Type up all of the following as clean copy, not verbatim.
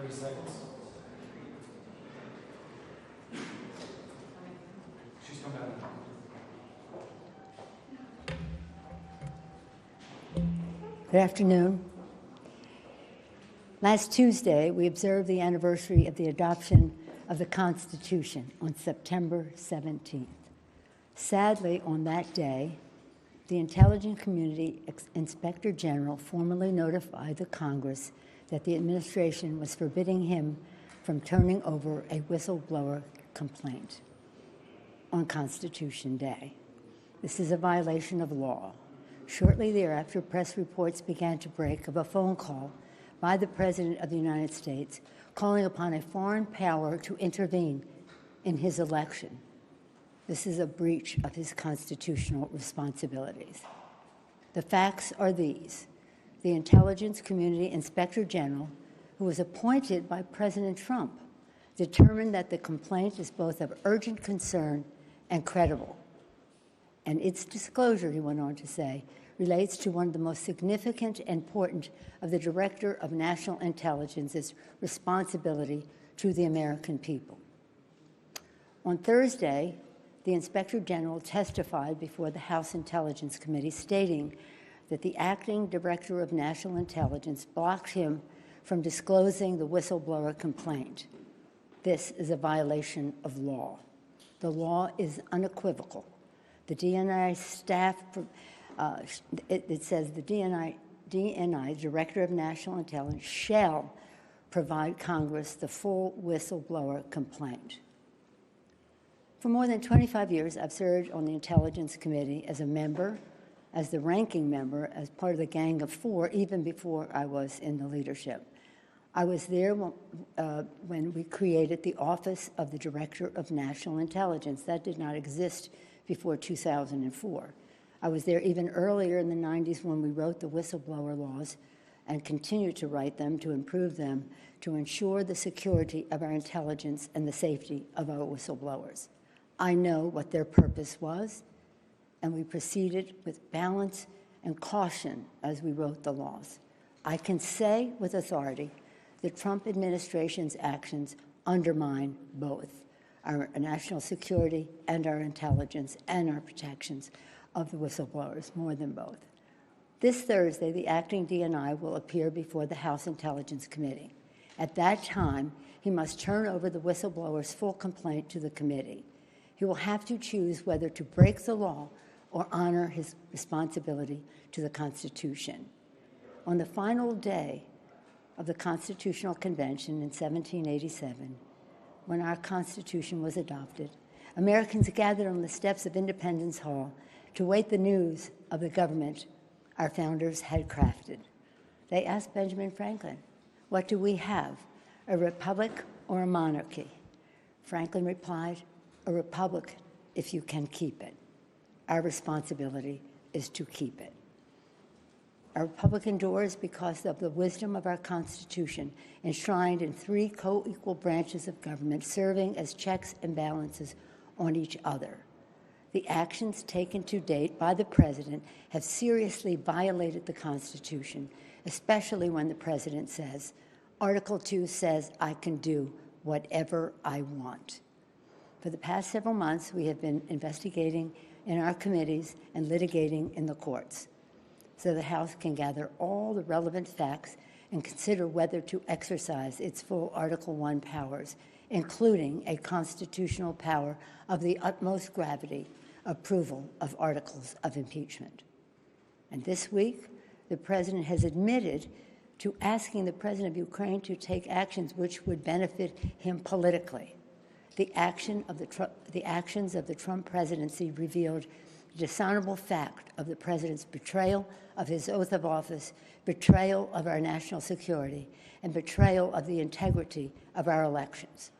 30 seconds. She's come out. Good afternoon. Last Tuesday, we observed the anniversary of the adoption of the Constitution on September 17th. Sadly, on that day, the Intelligence Community Inspector General formally notified the Congress that the administration was forbidding him from turning over a whistleblower complaint on Constitution Day. This is a violation of law. Shortly thereafter, press reports began to break of a phone call by the President of the United States calling upon a foreign power to intervene in his election. This is a breach of his constitutional responsibilities. The facts are these. The Intelligence Community Inspector General, who was appointed by President Trump, determined that the complaint is both of urgent concern and credible. And its disclosure, he went on to say, relates to one of the most significant and important of the Director of National Intelligence's responsibility to the American people. On Thursday, the Inspector General testified before the House Intelligence Committee stating that the acting Director of National Intelligence blocked him from disclosing the whistleblower complaint. This is a violation of law. The law is unequivocal. The DNI staff, it says the DNI, Director of National Intelligence, shall provide Congress the full whistleblower complaint. For more than 25 years, I've served on the Intelligence Committee as a member, as the ranking member, as part of the Gang of Four, even before I was in the leadership. I was there when we created the Office of the Director of National Intelligence. That did not exist before 2004. I was there even earlier in the 90s when we wrote the whistleblower laws and continue to write them to improve them to ensure the security of our intelligence and the safety of our whistleblowers. I know what their purpose was, and we proceeded with balance and caution as we wrote the laws. I can say with authority the Trump administration's actions undermine both our national security and our intelligence and our protections of the whistleblowers, more than both. This Thursday, the acting DNI will appear before the House Intelligence Committee. At that time, he must turn over the whistleblower's full complaint to the committee. He will have to choose whether to break the law or honor his responsibility to the Constitution. On the final day of the Constitutional Convention in 1787, when our Constitution was adopted, Americans gathered on the steps of Independence Hall to await the news of the government our founders had crafted. They asked Benjamin Franklin, "What do we have, a republic or a monarchy?" Franklin replied, "A republic if you can keep it." Our responsibility is to keep it. Our republic endures because of the wisdom of our Constitution, enshrined in three co-equal branches of government, serving as checks and balances on each other. The actions taken to date by the President have seriously violated the Constitution, especially when the President says, Article 2 says I can do whatever I want. For the past several months, we have been investigating in our committees and litigating in the courts, so the House can gather all the relevant facts and consider whether to exercise its full Article 1 powers, including a constitutional power of the utmost gravity, approval of articles of impeachment. And this week, the President has admitted to asking the President of Ukraine to take actions which would benefit him politically. The actions of the Trump presidency revealed the dishonorable fact of the President's betrayal of his oath of office, betrayal of our national security, and betrayal of the integrity of our elections.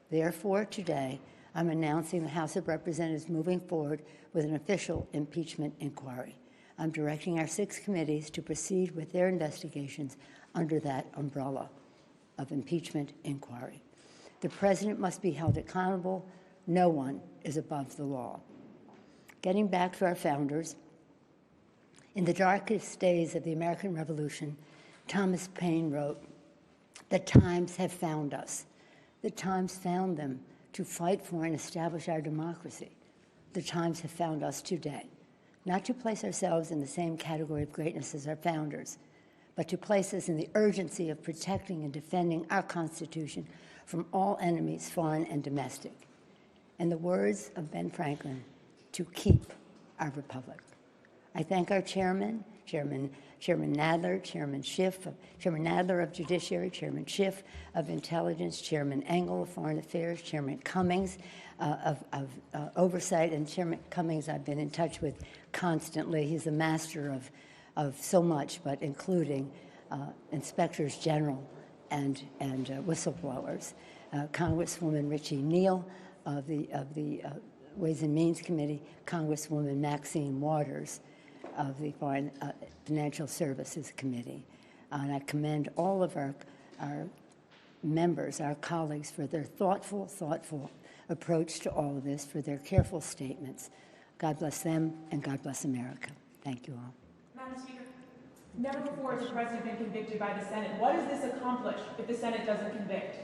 Therefore, today, I'm announcing the House of Representatives moving forward with an official impeachment inquiry. I'm directing our 6 committees to proceed with their investigations under that umbrella of impeachment inquiry. The President must be held accountable. No one is above the law. Getting back to our founders, in the darkest days of the American Revolution, Thomas Paine wrote, The times have found us. The times found them to fight for and establish our democracy. The times have found us today, not to place ourselves in the same category of greatness as our founders, but to place us in the urgency of protecting and defending our Constitution from all enemies, foreign and domestic. In the words of Ben Franklin, to keep our republic. I thank our chairman, Chairman Nadler, Chairman Nadler of Judiciary, Chairman Schiff of Intelligence, Chairman Engel of Foreign Affairs, Chairman Cummings of Oversight, and Chairman Cummings I've been in touch with constantly. He's a master of so much, but including inspectors general and whistleblowers. Congresswoman Richie Neal of the Ways and Means Committee, Congresswoman Maxine Waters of the Foreign Financial Services Committee. And I commend all of our members, our colleagues, for their thoughtful approach to all of this, for their careful statements. God bless them, and God bless America. Thank you all. Madam Speaker, never before has the President been convicted by the Senate. What does this accomplish if the Senate doesn't convict?